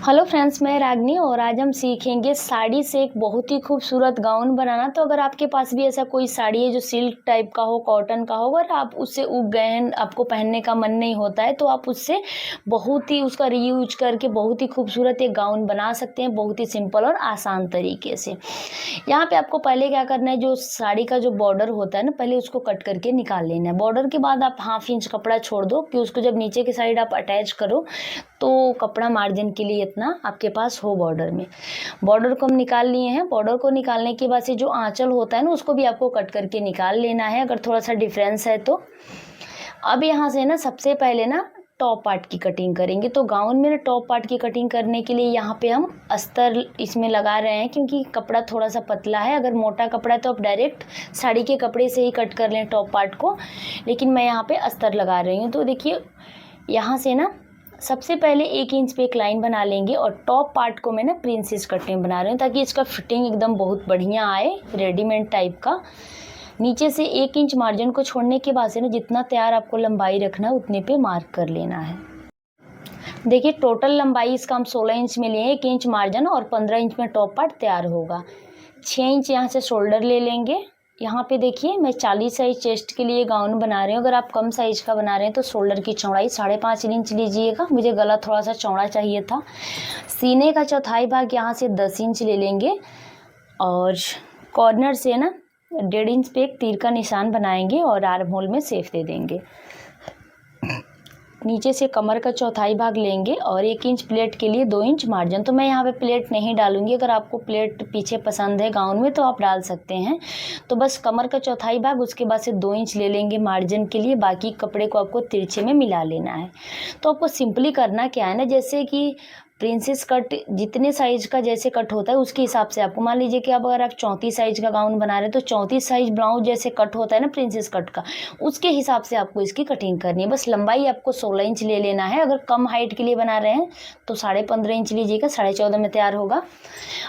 Hello friends, मैं रागनी और आज हम सीखेंगे साड़ी से एक बहुत ही खूबसूरत गाउन बनाना। तो अगर आपके पास भी ऐसा कोई साड़ी है जो सिल्क टाइप का हो, कॉटन का हो, अगर आप उससे उग गए हैं, आपको पहनने का मन नहीं होता है, तो आप उससे बहुत ही उसका रीयूज करके बहुत ही खूबसूरत एक गाउन बना सकते हैं, बहुत ही सिंपल और आसान तरीके से। यहाँ पे आपको पहले क्या करना है, जो साड़ी का जो बॉर्डर होता है ना, पहले उसको कट करके निकाल लेना है। बॉर्डर के बाद आप 1/2 इंच कपड़ा छोड़ दो कि उसको जब नीचे की साइड आप अटैच करो तो कपड़ा मार्जिन के लिए इतना आपके पास हो बॉर्डर में। बॉर्डर को हम निकाल लिए हैं। बॉर्डर को निकालने के बाद से जो आंचल होता है ना, उसको भी आपको कट करके निकाल लेना है अगर थोड़ा सा डिफरेंस है तो। अब यहाँ से ना सबसे पहले ना टॉप पार्ट की कटिंग करेंगे। तो गाउन में ना टॉप पार्ट की कटिंग करने के लिए यहाँ पे हम अस्तर इसमें लगा रहे हैं, क्योंकि कपड़ा थोड़ा सा पतला है। अगर मोटा कपड़ा है तो आप डायरेक्ट साड़ी के कपड़े से ही कट कर लें टॉप पार्ट को, लेकिन मैं यहाँ पे अस्तर लगा रही हूँ। तो देखिए, यहाँ से ना सबसे पहले 1 इंच पे एक लाइन बना लेंगे और टॉप पार्ट को मैं ना प्रिंसेस कट में बना रही हूँ, ताकि इसका फिटिंग एकदम बहुत बढ़िया आए, रेडीमेड टाइप का। नीचे से 1 इंच मार्जिन को छोड़ने के बाद से ना जितना तैयार आपको लंबाई रखना है उतने पे मार्क कर लेना है। देखिए, टोटल लंबाई इसका हम 16 इंच में लिए, 1 इंच मार्जिन और 15 इंच में टॉप पार्ट तैयार होगा। 6 इंच यहाँ से शोल्डर ले लेंगे। यहाँ पे देखिए, मैं 40 साइज चेस्ट के लिए गाउन बना रही हूँ। अगर आप कम साइज का बना रहे हैं तो शोल्डर की चौड़ाई 5.5 इंच लीजिएगा। मुझे गला थोड़ा सा चौड़ा चाहिए था। सीने का चौथाई भाग यहाँ से 10 इंच ले लेंगे और कॉर्नर से ना 1.5 इंच पे एक तीर का निशान बनाएंगे और आर्म होल में सेफ दे देंगे। नीचे से कमर का चौथाई भाग लेंगे और 1 इंच प्लेट के लिए 2 इंच मार्जिन। तो मैं यहाँ पे प्लेट नहीं डालूंगी। अगर आपको प्लेट पीछे पसंद है गाउन में तो आप डाल सकते हैं। तो बस कमर का चौथाई भाग, उसके बाद से 2 इंच ले लेंगे मार्जिन के लिए। बाकी कपड़े को आपको तिरछे में मिला लेना है। तो आपको सिंपली करना क्या है ना, जैसे कि प्रिंसेस कट जितने साइज का जैसे कट होता है उसके हिसाब से आपको, मान लीजिए कि अब अगर आप 34 साइज का गाउन बना रहे हैं तो 34 साइज ब्लाउज जैसे कट होता है ना प्रिंसेस कट का, उसके हिसाब से आपको इसकी कटिंग करनी है। बस लंबाई आपको 16 इंच ले लेना है। अगर कम हाइट के लिए बना रहे हैं तो 15.5 इंच लीजिएगा, 14.5 में तैयार होगा।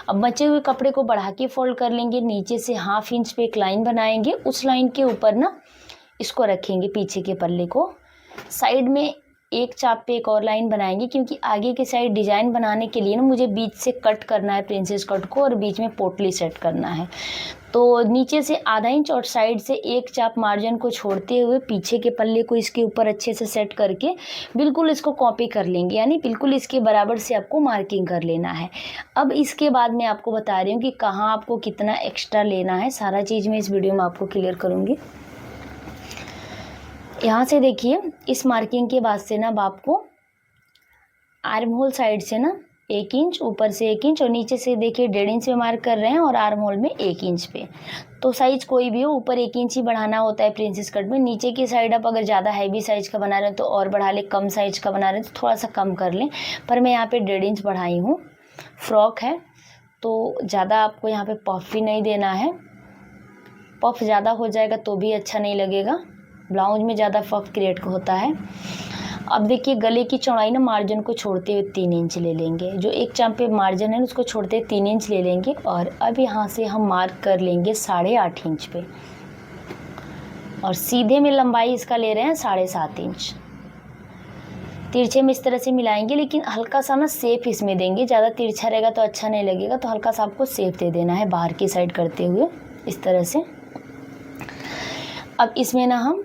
अब बचे हुए कपड़े को बढ़ा के फोल्ड कर लेंगे। नीचे से 1/2 इंच पे एक लाइन बनाएंगे। उस लाइन के ऊपर ना इसको रखेंगे, पीछे के पल्ले को। साइड में एक चाप पे एक और लाइन बनाएंगे, क्योंकि आगे की साइड डिजाइन बनाने के लिए ना मुझे बीच से कट करना है प्रिंसेस कट को और बीच में पोटली सेट करना है। तो नीचे से ½ इंच और साइड से एक चाप मार्जिन को छोड़ते हुए पीछे के पल्ले को इसके ऊपर अच्छे से सेट करके बिल्कुल इसको कॉपी कर लेंगे, यानी बिल्कुल इसके बराबर से आपको मार्किंग कर लेना है। अब इसके बाद मैं आपको बता रही हूँ कि कहाँ आपको कितना एक्स्ट्रा लेना है। सारा चीज़ मैं इस वीडियो में आपको क्लियर करूँगी। यहाँ से देखिए, इस मार्किंग के बाद से ना अब आपको आर्म होल साइड से ना 1 इंच, ऊपर से 1 इंच और नीचे से देखिए 1.5 इंच पे मार्क कर रहे हैं और आर्म होल में 1 इंच पे। तो साइज कोई भी हो, ऊपर 1 इंच ही बढ़ाना होता है प्रिंसेस कट में। नीचे की साइड आप अगर ज़्यादा हैवी साइज का बना रहे हैं तो और बढ़ा लें, कम साइज का बना रहे हैं तो थोड़ा सा कम कर लें। पर मैं यहाँ पे 1.5 इंच बढ़ाई हूँ। फ्रॉक है तो ज़्यादा आपको यहाँ पे पफ भी नहीं देना है। पफ ज़्यादा हो जाएगा तो भी अच्छा नहीं लगेगा, ब्लाउज में ज़्यादा पफ क्रिएट होता है। अब देखिए, गले की चौड़ाई ना मार्जिन को छोड़ते हुए 3 इंच ले लेंगे। जो एक चाप पे मार्जिन है उसको छोड़ते हुए 3 इंच ले लेंगे और अब यहाँ से हम मार्क कर लेंगे 8.5 इंच पे और सीधे में लंबाई इसका ले रहे हैं 7.5 इंच। तिरछे में इस तरह से मिलाएंगे, लेकिन हल्का सा ना सेफ इसमें देंगे। ज़्यादा तिरछा रहेगा तो अच्छा नहीं लगेगा, तो हल्का सा आपको सेफ दे देना है बाहर की साइड करते हुए इस तरह से। अब इसमें ना हम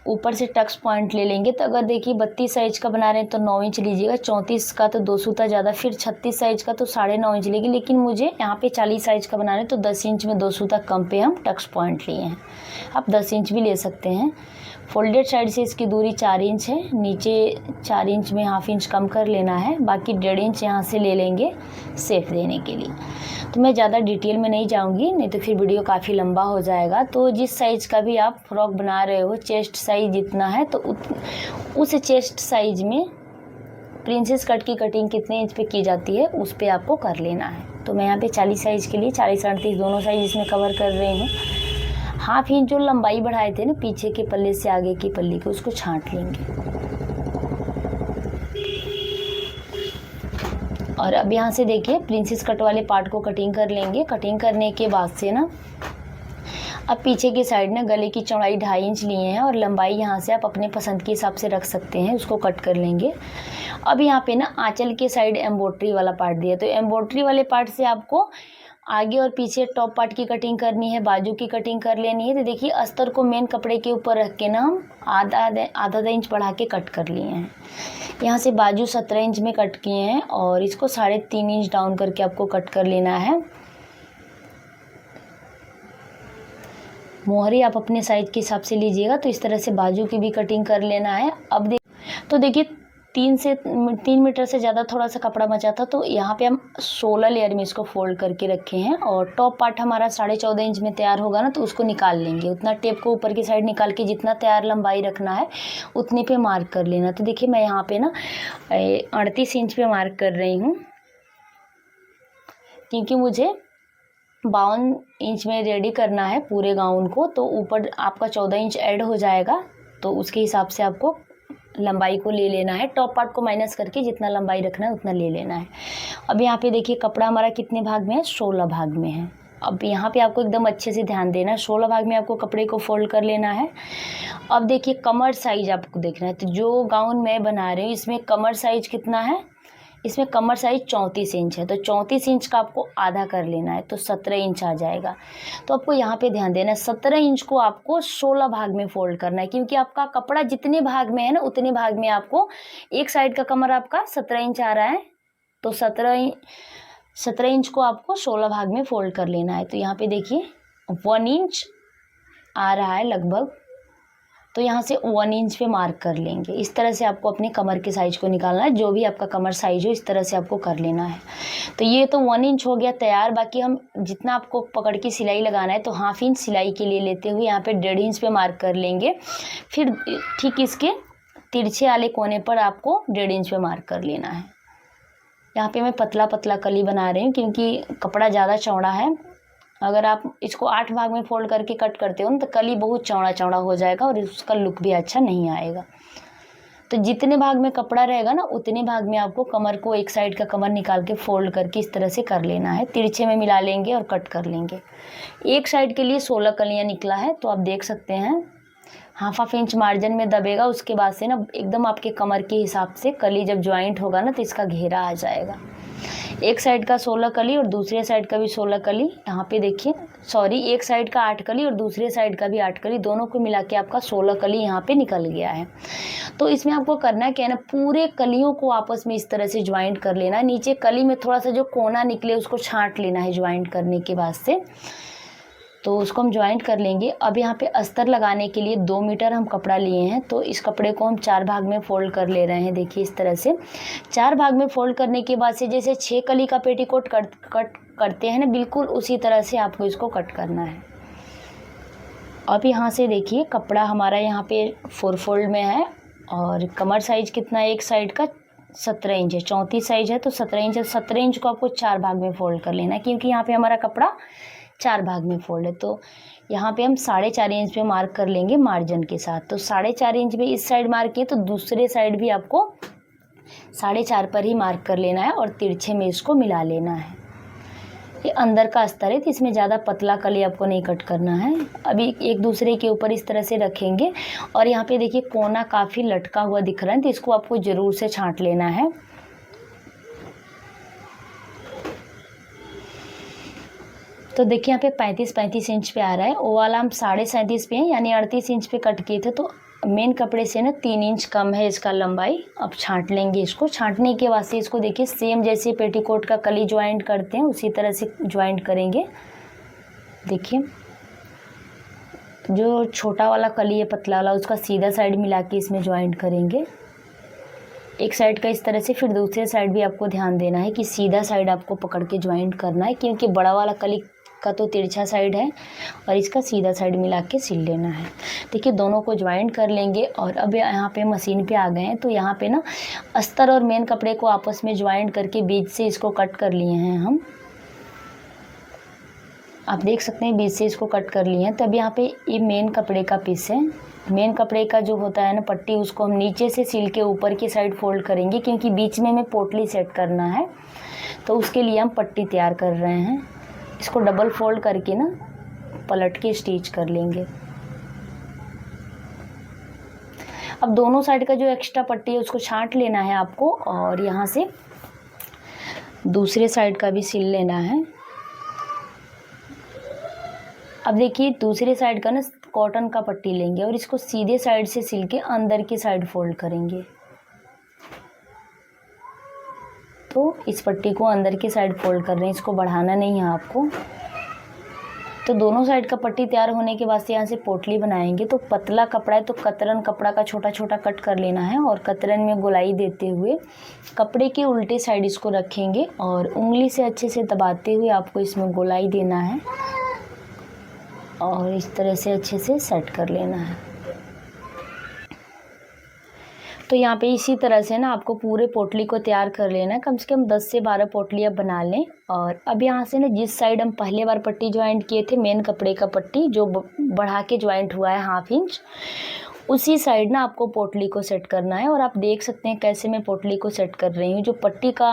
ऊपर से टक्स पॉइंट ले लेंगे। तो अगर देखिए 32 साइज का बना रहे हैं तो 9 इंच लीजिएगा, 34 का तो 2 सूता ज़्यादा, फिर 36 साइज का तो 9.5 इंच लेगी। लेकिन मुझे यहाँ पे 40 साइज का बना रहे हैं तो 10 इंच में 2 सूता कम पे हम टक्स पॉइंट लिए हैं। आप 10 इंच भी ले सकते हैं। फोल्डेड साइड से इसकी दूरी 4 इंच है, नीचे 4 इंच में 1/2 इंच कम कर लेना है। बाकी 1.5 इंच यहाँ से ले लेंगे सेफ देने के लिए। तो मैं ज़्यादा डिटेल में नहीं जाऊँगी, नहीं तो फिर वीडियो काफ़ी लंबा हो जाएगा। तो जिस साइज़ का भी आप फ्रॉक बना रहे हो, चेस्ट साइज़ जितना है तो उस चेस्ट साइज़ में प्रिंसेस कट की कटिंग कितने इंच पे की जाती है उस पे आपको कर लेना है। तो मैं यहाँ पे 40 साइज़ के लिए 40-38 दोनों साइज़ इसमें कवर कर रही हूँ। 1/2 इंच जो लंबाई बढ़ाए थे ना पीछे के पल्ले से आगे की पल्ली को, उसको छांट लेंगे। और अब यहाँ से देखिए प्रिंसेस कट वाले पार्ट को कटिंग कर लेंगे। कटिंग करने के बाद से ना अब पीछे की साइड ना गले की चौड़ाई 2.5 इंच लिए हैं और लंबाई यहाँ से आप अपने पसंद के हिसाब से रख सकते हैं, उसको कट कर लेंगे। अब यहाँ पे ना आंचल के साइड एम्ब्रॉयडरी वाला पार्ट दिया, तो एम्ब्रॉयडरी वाले पार्ट से आपको आगे और पीछे टॉप पार्ट की कटिंग करनी है, बाजू की कटिंग कर लेनी है। तो देखिए अस्तर को मेन कपड़े के ऊपर रख के ना हम आधा इंच बढ़ा के कट कर लिए हैं। यहाँ से बाजू 17 इंच में कट किए हैं और इसको 3.5 इंच डाउन करके आपको कट कर लेना है। मोहरी आप अपने साइज के हिसाब से लीजिएगा। तो इस तरह से बाजू की भी कटिंग कर लेना है। अब देखिए 3 मीटर से ज़्यादा थोड़ा सा कपड़ा बचा था, तो यहाँ पे हम 16 लेयर में इसको फोल्ड करके रखे हैं और टॉप पार्ट हमारा 14.5 इंच में तैयार होगा ना, तो उसको निकाल लेंगे। उतना टेप को ऊपर की साइड निकाल के जितना तैयार लंबाई रखना है उतने पे मार्क कर लेना। तो देखिए मैं यहाँ पे ना 38 इंच पे मार्क कर रही हूँ, क्योंकि मुझे 52 इंच में रेडी करना है पूरे गाउन को। तो ऊपर आपका 14 इंच ऐड हो जाएगा, तो उसके हिसाब से आपको लंबाई को ले लेना है। टॉप पार्ट को माइनस करके जितना लंबाई रखना है उतना ले लेना है। अब यहाँ पे देखिए कपड़ा हमारा कितने भाग में है, 16 भाग में है। अब यहाँ पे आपको एकदम अच्छे से ध्यान देना है, 16 भाग में आपको कपड़े को फोल्ड कर लेना है। अब देखिए कमर साइज आपको देखना है। तो जो गाउन मैं बना रही हूँ इसमें कमर साइज कितना है, इसमें कमर साइज 34 इंच है। तो 34 इंच का आपको आधा कर लेना है, तो 17 इंच आ जाएगा। तो आपको यहाँ पे ध्यान देना है, 17 इंच को आपको 16 भाग में फोल्ड करना है, क्योंकि आपका कपड़ा जितने भाग में है ना उतने भाग में आपको एक साइड का कमर आपका 17 इंच आ रहा है, तो 17 इंच को आपको 16 भाग में फोल्ड कर लेना है। तो यहाँ पे देखिए 1 इंच आ रहा है लगभग, तो यहाँ से 1 इंच पे मार्क कर लेंगे। इस तरह से आपको अपने कमर के साइज को निकालना है, जो भी आपका कमर साइज हो इस तरह से आपको कर लेना है। तो ये तो 1 इंच हो गया तैयार। बाकी हम जितना आपको पकड़ के सिलाई लगाना है तो 1/2 इंच सिलाई के लिए लेते हुए यहाँ पे 1.5 इंच पे मार्क कर लेंगे। फिर ठीक इसके तिरछे वाले कोने पर आपको 1.5 इंच पे मार्क कर लेना है। यहाँ पे मैं पतला पतला कली बना रही हूँ क्योंकि कपड़ा ज़्यादा चौड़ा है। अगर आप इसको 8 भाग में फोल्ड करके कट करते हो ना तो कली बहुत चौड़ा चौड़ा हो जाएगा और उसका लुक भी अच्छा नहीं आएगा। तो जितने भाग में कपड़ा रहेगा ना उतने भाग में आपको कमर को एक साइड का कमर निकाल के फोल्ड करके इस तरह से कर लेना है। तिरछे में मिला लेंगे और कट कर लेंगे। एक साइड के लिए 16 कलियाँ निकला है, तो आप देख सकते हैं 1/2 इंच मार्जिन में दबेगा। उसके बाद से ना एकदम आपके कमर के हिसाब से कली जब ज्वाइंट होगा ना तो इसका घेरा आ जाएगा। एक साइड का 16 कली और दूसरे साइड का भी 16 कली। यहाँ पे देखिए एक साइड का 8 कली और दूसरे साइड का भी 8 कली, दोनों को मिला के आपका 16 कली यहाँ पे निकल गया है। तो इसमें आपको करना क्या है ना, पूरे कलियों को आपस में इस तरह से ज्वाइंट कर लेना है। नीचे कली में थोड़ा सा जो कोना निकले उसको छांट लेना है ज्वाइंट करने के बाद से, तो उसको हम ज्वाइंट कर लेंगे। अब यहाँ पे अस्तर लगाने के लिए 2 मीटर हम कपड़ा लिए हैं, तो इस कपड़े को हम 4 भाग में फोल्ड कर ले रहे हैं। देखिए इस तरह से 4 भाग में फोल्ड करने के बाद से जैसे 6 कली का पेटीकोट कट करते हैं ना, बिल्कुल उसी तरह से आपको इसको कट करना है। अब यहाँ से देखिए कपड़ा हमारा यहाँ पे 4 फोल्ड में है और कमर साइज कितना है, एक साइड का 17 इंच है, 34 साइज है तो 17 इंच है। 17 इंच को आपको 4 भाग में फोल्ड कर लेना है, क्योंकि यहाँ पे हमारा कपड़ा 4 भाग में फोल्ड है। तो यहाँ पे हम 4.5 इंच पे मार्क कर लेंगे मार्जिन के साथ। तो 4.5 इंच पे इस साइड मार्क किए तो दूसरे साइड भी आपको 4.5 पर ही मार्क कर लेना है और तिरछे में इसको मिला लेना है। ये अंदर का अस्तर है तो इसमें ज़्यादा पतला कली आपको नहीं कट करना है। अभी एक दूसरे के ऊपर इस तरह से रखेंगे और यहाँ पे देखिए कोना काफ़ी लटका हुआ दिख रहा है, तो इसको आपको ज़रूर से छांट लेना है। तो देखिए यहाँ पे 35 इंच पे आ रहा है, वो वाला हम 37.5 पे है, यानी 38 इंच पे कट किए थे। तो मेन कपड़े से ना 3 इंच कम है इसका लंबाई। अब छांट लेंगे इसको। छांटने के बाद से इसको देखिए सेम जैसे पेटीकोट का कली ज्वाइंट करते हैं उसी तरह से ज्वाइंट करेंगे। देखिए जो छोटा वाला कली है पतला वाला, उसका सीधा साइड मिला के इसमें ज्वाइंट करेंगे एक साइड का इस तरह से। फिर दूसरे साइड भी आपको ध्यान देना है कि सीधा साइड आपको पकड़ के ज्वाइंट करना है, क्योंकि बड़ा वाला कली का तो तिरछा साइड है और इसका सीधा साइड मिला के सिल लेना है। देखिए दोनों को ज्वाइंट कर लेंगे और अब यहाँ पे मशीन पे आ गए हैं। तो यहाँ पे ना अस्तर और मेन कपड़े को आपस में ज्वाइंट करके बीच से इसको कट कर लिए हैं हम। आप देख सकते हैं बीच से इसको कट कर लिए हैं। तब यहाँ पे ये मेन कपड़े का पीस है। मेन कपड़े का जो होता है ना पट्टी, उसको हम नीचे से सिल के ऊपर की साइड फोल्ड करेंगे, क्योंकि बीच में हमें पोटली सेट करना है। तो उसके लिए हम पट्टी तैयार कर रहे हैं। इसको डबल फोल्ड करके ना पलट के स्टिच कर लेंगे। अब दोनों साइड का जो एक्स्ट्रा पट्टी है उसको छांट लेना है आपको, और यहाँ से दूसरे साइड का भी सिल लेना है। अब देखिए दूसरे साइड का ना कॉटन का पट्टी लेंगे और इसको सीधे साइड से सिल के अंदर की साइड फोल्ड करेंगे। तो इस पट्टी को अंदर की साइड फोल्ड कर रहे हैं, इसको बढ़ाना नहीं है आपको। तो दोनों साइड का पट्टी तैयार होने के बाद से यहाँ से पोटली बनाएंगे। तो पतला कपड़ा है तो कतरन कपड़ा का छोटा छोटा कट कर लेना है, और कतरन में गोलाई देते हुए कपड़े के उल्टे साइड इसको रखेंगे और उंगली से अच्छे से दबाते हुए आपको इसमें गोलाई देना है और इस तरह से अच्छे से सेट कर लेना है। तो यहाँ पे इसी तरह से ना आपको पूरे पोटली को तैयार कर लेना है, कम से कम 10 से 12 पोटली आप बना लें। और अब यहाँ से ना जिस साइड हम पहले बार पट्टी ज्वाइंट किए थे, मेन कपड़े का पट्टी जो बढ़ा के ज्वाइंट हुआ है 1/2 इंच, उसी साइड ना आपको पोटली को सेट करना है। और आप देख सकते हैं कैसे मैं पोटली को सेट कर रही हूँ। जो पट्टी का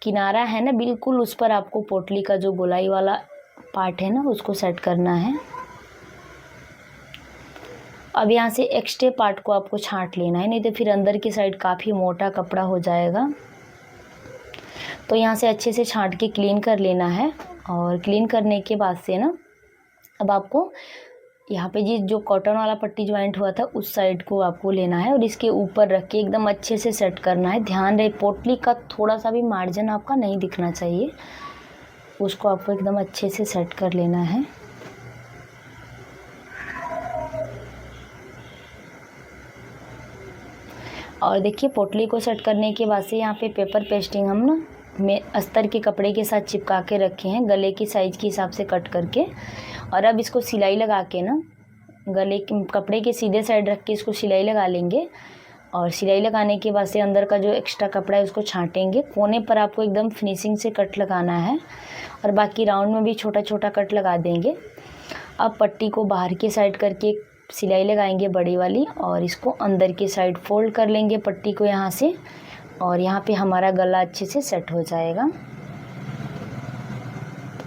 किनारा है ना बिल्कुल उस पर आपको पोटली का जो गोलाई वाला पार्ट है ना उसको सेट करना है। अब यहाँ से एक्स्ट्रा पार्ट को आपको छांट लेना है, नहीं तो फिर अंदर की साइड काफ़ी मोटा कपड़ा हो जाएगा। तो यहाँ से अच्छे से छांट के क्लीन कर लेना है। और क्लीन करने के बाद से ना अब आपको यहाँ पे जो कॉटन वाला पट्टी ज्वाइंट हुआ था उस साइड को आपको लेना है और इसके ऊपर रख के एकदम अच्छे से सेट करना है। ध्यान रहे पोटली का थोड़ा सा भी मार्जिन आपका नहीं दिखना चाहिए, उसको आपको एकदम अच्छे से सेट कर लेना है। और देखिए पोटली को सेट करने के बाद से यहाँ पे पेपर पेस्टिंग हम ना में अस्तर के कपड़े के साथ चिपका के रखे हैं, गले की साइज़ के हिसाब से कट करके। और अब इसको सिलाई लगा के ना गले के कपड़े के सीधे साइड रख के इसको सिलाई लगा लेंगे। और सिलाई लगाने के बाद से अंदर का जो एक्स्ट्रा कपड़ा है उसको छांटेंगे। कोने पर आपको एकदम फिनिशिंग से कट लगाना है और बाकी राउंड में भी छोटा छोटा कट लगा देंगे। अब पट्टी को बाहर की साइड करके सिलाई लगाएंगे बड़ी वाली और इसको अंदर की साइड फोल्ड कर लेंगे पट्टी को यहाँ से, और यहाँ पे हमारा गला अच्छे से सेट हो जाएगा।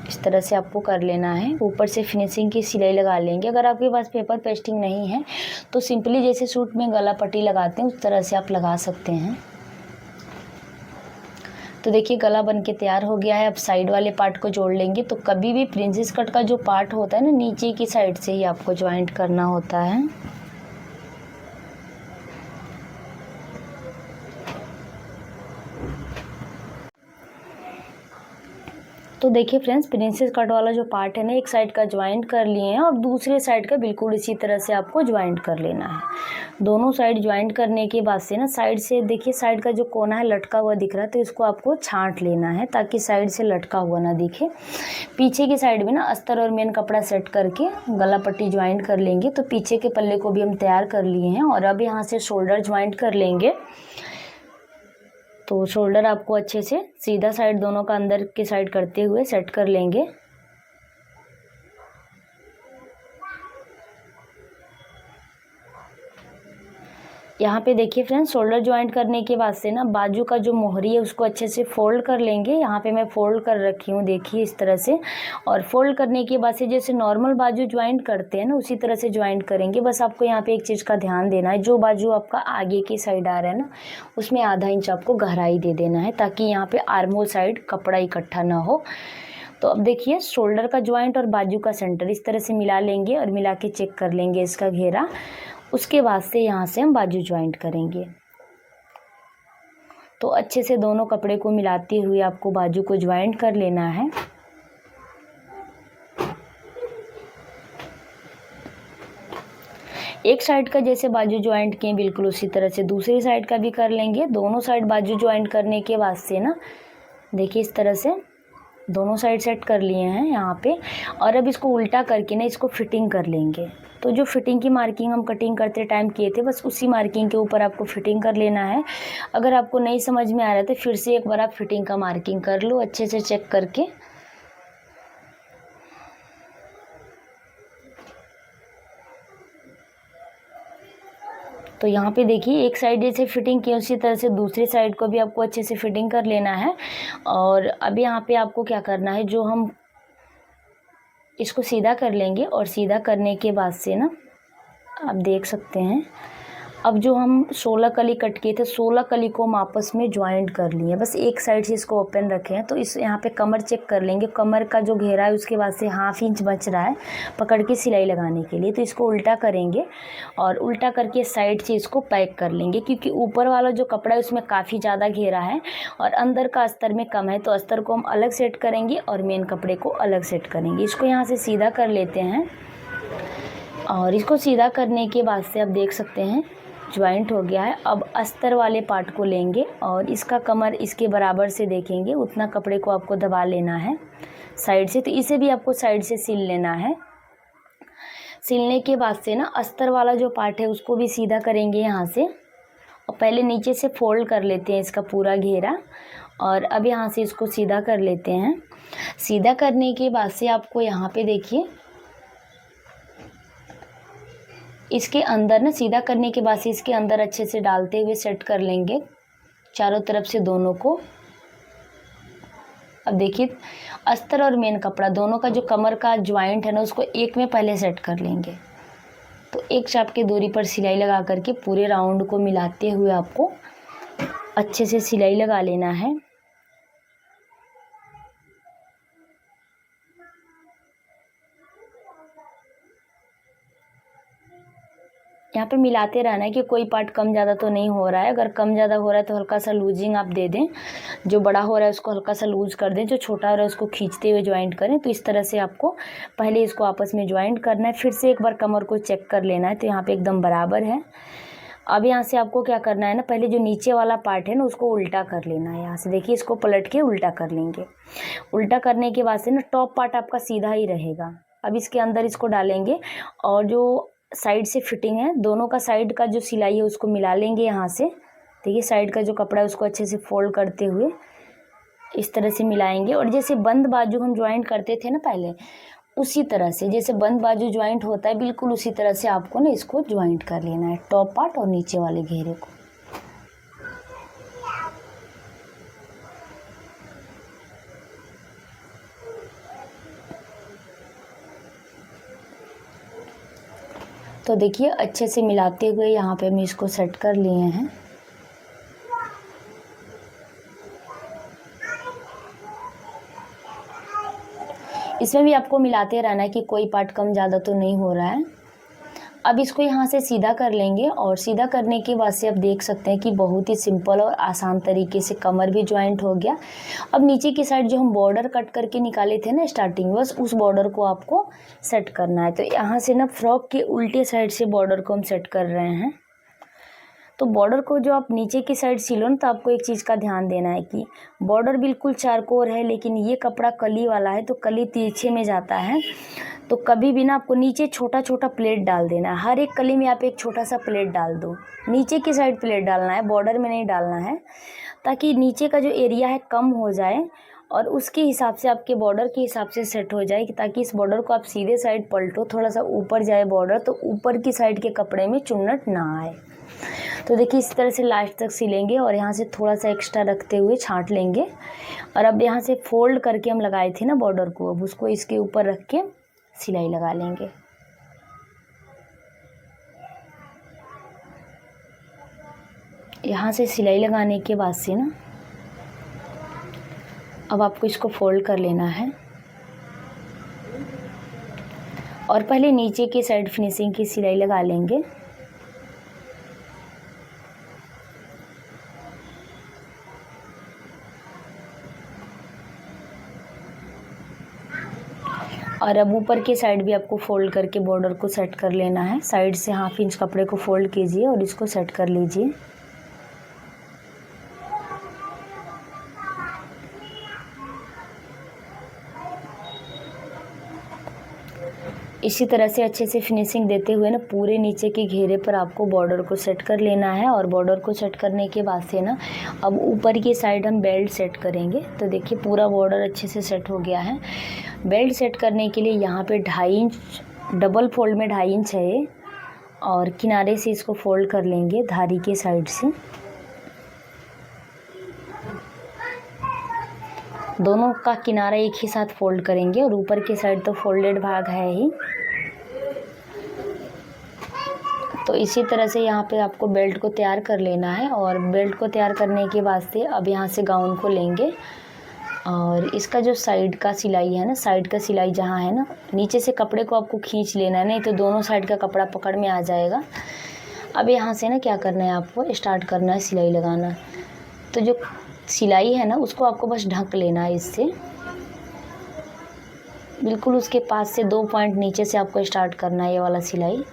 इस तरह से आपको कर लेना है। ऊपर से फिनिशिंग की सिलाई लगा लेंगे। अगर आपके पास पेपर पेस्टिंग नहीं है तो सिंपली जैसे सूट में गला पट्टी लगाते हैं उस तरह से आप लगा सकते हैं। तो देखिए गला बन के तैयार हो गया है। अब साइड वाले पार्ट को जोड़ लेंगे। तो कभी भी प्रिंसेस कट का जो पार्ट होता है ना नीचे की साइड से ही आपको ज्वाइंट करना होता है। तो देखिए फ्रेंड्स प्रिंसेस कट वाला जो पार्ट है ना एक साइड का ज्वाइंट कर लिए हैं और दूसरे साइड का बिल्कुल इसी तरह से आपको ज्वाइंट कर लेना है। दोनों साइड ज्वाइंट करने के बाद से ना साइड से देखिए साइड का जो कोना है लटका हुआ दिख रहा है तो इसको आपको छांट लेना है ताकि साइड से लटका हुआ ना दिखे। पीछे की साइड में ना अस्तर और मेन कपड़ा सेट करके गला पट्टी ज्वाइंट कर लेंगे। तो पीछे के पल्ले को भी हम तैयार कर लिए हैं और अब यहाँ से शोल्डर ज्वाइंट कर लेंगे। तो शोल्डर आपको अच्छे से सीधा साइड दोनों का अंदर की साइड करते हुए सेट कर लेंगे। यहाँ पे देखिए फ्रेंड्स शोल्डर ज्वाइंट करने के बाद से ना बाजू का जो मोहरी है उसको अच्छे से फोल्ड कर लेंगे। यहाँ पे मैं फोल्ड कर रखी हूँ देखिए इस तरह से। और फोल्ड करने के बाद से जैसे नॉर्मल बाजू ज्वाइंट करते हैं ना उसी तरह से ज्वाइंट करेंगे। बस आपको यहाँ पे एक चीज़ का ध्यान देना है, जो बाजू आपका आगे की साइड आ रहा है ना उसमें आधा इंच आपको गहराई दे देना है ताकि यहाँ पे आर्मोल साइड कपड़ा इकट्ठा ना हो। तो अब देखिए शोल्डर का ज्वाइंट और बाजू का सेंटर इस तरह से मिला लेंगे और मिला के चेक कर लेंगे इसका घेरा। उसके बाद से यहाँ से हम बाजू ज्वाइंट करेंगे। तो अच्छे से दोनों कपड़े को मिलाते हुए आपको बाजू को ज्वाइंट कर लेना है। एक साइड का जैसे बाजू ज्वाइंट किए बिल्कुल उसी तरह से दूसरी साइड का भी कर लेंगे। दोनों साइड बाजू ज्वाइंट करने के बाद से ना देखिए इस तरह से दोनों साइड सेट कर लिए हैं यहाँ पे। और अब इसको उल्टा करके ना इसको फिटिंग कर लेंगे। तो जो फिटिंग की मार्किंग हम कटिंग करते टाइम किए थे बस उसी मार्किंग के ऊपर आपको फिटिंग कर लेना है। अगर आपको नहीं समझ में आ रहा तो फिर से एक बार आप फिटिंग का मार्किंग कर लो अच्छे से चेक करके। तो यहाँ पे देखिए एक साइड जैसे फिटिंग की उसी तरह से दूसरी साइड को भी आपको अच्छे से फिटिंग कर लेना है। और अब यहाँ पे आपको क्या करना है, जो हम इसको सीधा कर लेंगे और सीधा करने के बाद से ना आप देख सकते हैं अब जो हम 16 कली कट किए थे 16 कली को हम आपस में ज्वाइंट कर लिए। बस एक साइड से इसको ओपन रखे हैं। तो इस यहाँ पे कमर चेक कर लेंगे, कमर का जो घेरा है उसके बाद से ½ इंच बच रहा है पकड़ के सिलाई लगाने के लिए। तो इसको उल्टा करेंगे और उल्टा करके साइड से इसको पैक कर लेंगे, क्योंकि ऊपर वाला जो कपड़ा है उसमें काफ़ी ज़्यादा घेरा है और अंदर का अस्तर में कम है। तो अस्तर को हम अलग सेट करेंगे और मेन कपड़े को अलग सेट करेंगे। इसको यहाँ से सीधा कर लेते हैं और इसको सीधा करने के बाद से आप देख सकते हैं ज्वाइंट हो गया है। अब अस्तर वाले पार्ट को लेंगे और इसका कमर इसके बराबर से देखेंगे, उतना कपड़े को आपको दबा लेना है साइड से। तो इसे भी आपको साइड से सिल लेना है। सिलने के बाद से ना अस्तर वाला जो पार्ट है उसको भी सीधा करेंगे यहाँ से और पहले नीचे से फोल्ड कर लेते हैं इसका पूरा घेरा और अब यहाँ से इसको सीधा कर लेते हैं। सीधा करने के बाद से आपको यहाँ पे देखिए इसके अंदर ना सीधा करने के बाद से इसके अंदर अच्छे से डालते हुए सेट कर लेंगे चारों तरफ से दोनों को। अब देखिए अस्तर और मेन कपड़ा दोनों का जो कमर का ज्वाइंट है ना उसको एक में पहले सेट कर लेंगे। तो एक चाप की दूरी पर सिलाई लगा करके पूरे राउंड को मिलाते हुए आपको अच्छे से सिलाई लगा लेना है। यहाँ पे मिलाते रहना है कि कोई पार्ट कम ज़्यादा तो नहीं हो रहा है। अगर कम ज़्यादा हो रहा है तो हल्का सा लूजिंग आप दे दें, जो बड़ा हो रहा है उसको हल्का सा लूज कर दें, जो छोटा हो रहा है उसको खींचते हुए ज्वाइंट करें। तो इस तरह से आपको पहले इसको आपस में ज्वाइंट करना है, फिर से एक बार कमर को चेक कर लेना है। तो यहाँ पर एकदम बराबर है। अब यहाँ से आपको क्या करना है ना, पहले जो नीचे वाला पार्ट है ना उसको उल्टा कर लेना है। यहाँ से देखिए इसको पलट के उल्टा कर लेंगे। उल्टा करने के बाद से ना टॉप पार्ट आपका सीधा ही रहेगा। अब इसके अंदर इसको डालेंगे और जो साइड से फिटिंग है दोनों का साइड का जो सिलाई है उसको मिला लेंगे यहाँ से। देखिए साइड का जो कपड़ा है उसको अच्छे से फोल्ड करते हुए इस तरह से मिलाएंगे और जैसे बंद बाजू हम ज्वाइंट करते थे ना पहले, उसी तरह से जैसे बंद बाजू ज्वाइंट होता है बिल्कुल उसी तरह से आपको ना इसको ज्वाइंट कर लेना है, टॉप पार्ट और नीचे वाले घेरे को। तो देखिए अच्छे से मिलाते हुए यहाँ पे हम इसको सेट कर लिए हैं। इसमें भी आपको मिलाते रहना है कि कोई पार्ट कम ज़्यादा तो नहीं हो रहा है। अब इसको यहाँ से सीधा कर लेंगे और सीधा करने के बाद से आप देख सकते हैं कि बहुत ही सिंपल और आसान तरीके से कमर भी ज्वाइंट हो गया। अब नीचे की साइड जो हम बॉर्डर कट करके निकाले थे ना स्टार्टिंग, बस उस बॉर्डर को आपको सेट करना है। तो यहाँ से ना फ्रॉक के उल्टे साइड से बॉर्डर को हम सेट कर रहे हैं। तो बॉर्डर को जो आप नीचे की साइड सिलो ना तो आपको एक चीज़ का ध्यान देना है कि बॉर्डर बिल्कुल चारकोर है लेकिन ये कपड़ा कली वाला है तो कली तिरछे में जाता है। तो कभी भी ना आपको नीचे छोटा छोटा प्लेट डाल देना है। हर एक कली में आप एक छोटा सा प्लेट डाल दो, नीचे की साइड प्लेट डालना है, बॉर्डर में नहीं डालना है, ताकि नीचे का जो एरिया है कम हो जाए और उसके हिसाब से आपके बॉर्डर के हिसाब से सेट हो जाए, ताकि इस बॉर्डर को आप सीधे साइड पलटो थोड़ा सा ऊपर जाए बॉर्डर तो ऊपर की साइड के कपड़े में चुन्नट ना आए। तो देखिए इस तरह से लास्ट तक सिलेंगे और यहाँ से थोड़ा सा एक्स्ट्रा रखते हुए छांट लेंगे। और अब यहाँ से फोल्ड करके हम लगाए थे ना बॉर्डर को, अब उसको इसके ऊपर रख के सिलाई लगा लेंगे। यहाँ से सिलाई लगाने के बाद से ना अब आपको इसको फोल्ड कर लेना है और पहले नीचे की साइड फिनिशिंग की सिलाई लगा लेंगे। और अब ऊपर की साइड भी आपको फोल्ड करके बॉर्डर को सेट कर लेना है। साइड से ½ इंच कपड़े को फोल्ड कीजिए और इसको सेट कर लीजिए। इसी तरह से अच्छे से फिनिशिंग देते हुए ना पूरे नीचे के घेरे पर आपको बॉर्डर को सेट कर लेना है। और बॉर्डर को सेट करने के बाद से ना अब ऊपर की साइड हम बेल्ट सेट करेंगे। तो देखिए पूरा बॉर्डर अच्छे से सेट हो गया है। बेल्ट सेट करने के लिए यहाँ पे 2.5 इंच डबल फोल्ड में 2.5 इंच है और किनारे से इसको फोल्ड कर लेंगे धारी के साइड से। दोनों का किनारा एक ही साथ फोल्ड करेंगे और ऊपर की साइड तो फोल्डेड भाग है ही। तो इसी तरह से यहाँ पे आपको बेल्ट को तैयार कर लेना है। और बेल्ट को तैयार करने के वास्ते अब यहाँ से गाउन को लेंगे और इसका जो साइड का सिलाई है ना, साइड का सिलाई जहाँ है ना, नीचे से कपड़े को आपको खींच लेना है, नहीं तो दोनों साइड का कपड़ा पकड़ में आ जाएगा। अब यहाँ से ना क्या करना है, आपको स्टार्ट करना है सिलाई लगाना। तो जो सिलाई है ना उसको आपको बस ढक लेना है इससे, बिल्कुल उसके पास से 2 पॉइंट नीचे से आपको स्टार्ट करना है ये वाला सिलाई।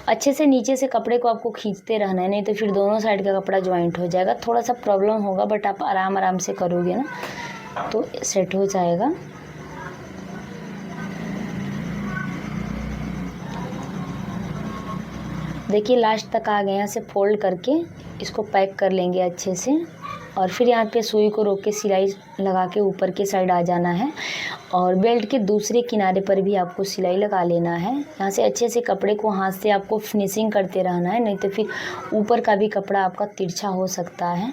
अच्छे से नीचे से कपड़े को आपको खींचते रहना है, नहीं तो फिर दोनों साइड का कपड़ा ज्वाइंट हो जाएगा। थोड़ा सा प्रॉब्लम होगा बट आप आराम आराम से करोगे ना तो सेट हो जाएगा। देखिए लास्ट तक आ गए। यहाँ से फोल्ड करके इसको पैक कर लेंगे अच्छे से और फिर यहाँ पे सुई को रोक के सिलाई लगा के ऊपर की साइड आ जाना है। और बेल्ट के दूसरे किनारे पर भी आपको सिलाई लगा लेना है। यहाँ से अच्छे से कपड़े को हाथ से आपको फिनिशिंग करते रहना है, नहीं तो फिर ऊपर का भी कपड़ा आपका तिरछा हो सकता है।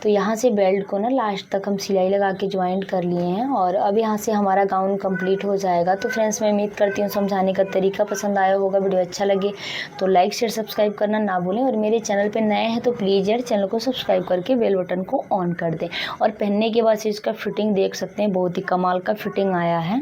तो यहाँ से बेल्ट को ना लास्ट तक हम सिलाई लगा के ज्वाइंट कर लिए हैं और अब यहाँ से हमारा गाउन कंप्लीट हो जाएगा। तो फ्रेंड्स मैं उम्मीद करती हूँ समझाने का तरीका पसंद आया होगा। वीडियो अच्छा लगे तो लाइक शेयर सब्सक्राइब करना ना भूलें और मेरे चैनल पे नए हैं तो प्लीज़ यार चैनल को सब्सक्राइब करके बेल बटन को ऑन कर दें। और पहनने के बाद से इसका फिटिंग देख सकते हैं, बहुत ही कमाल का फिटिंग आया है।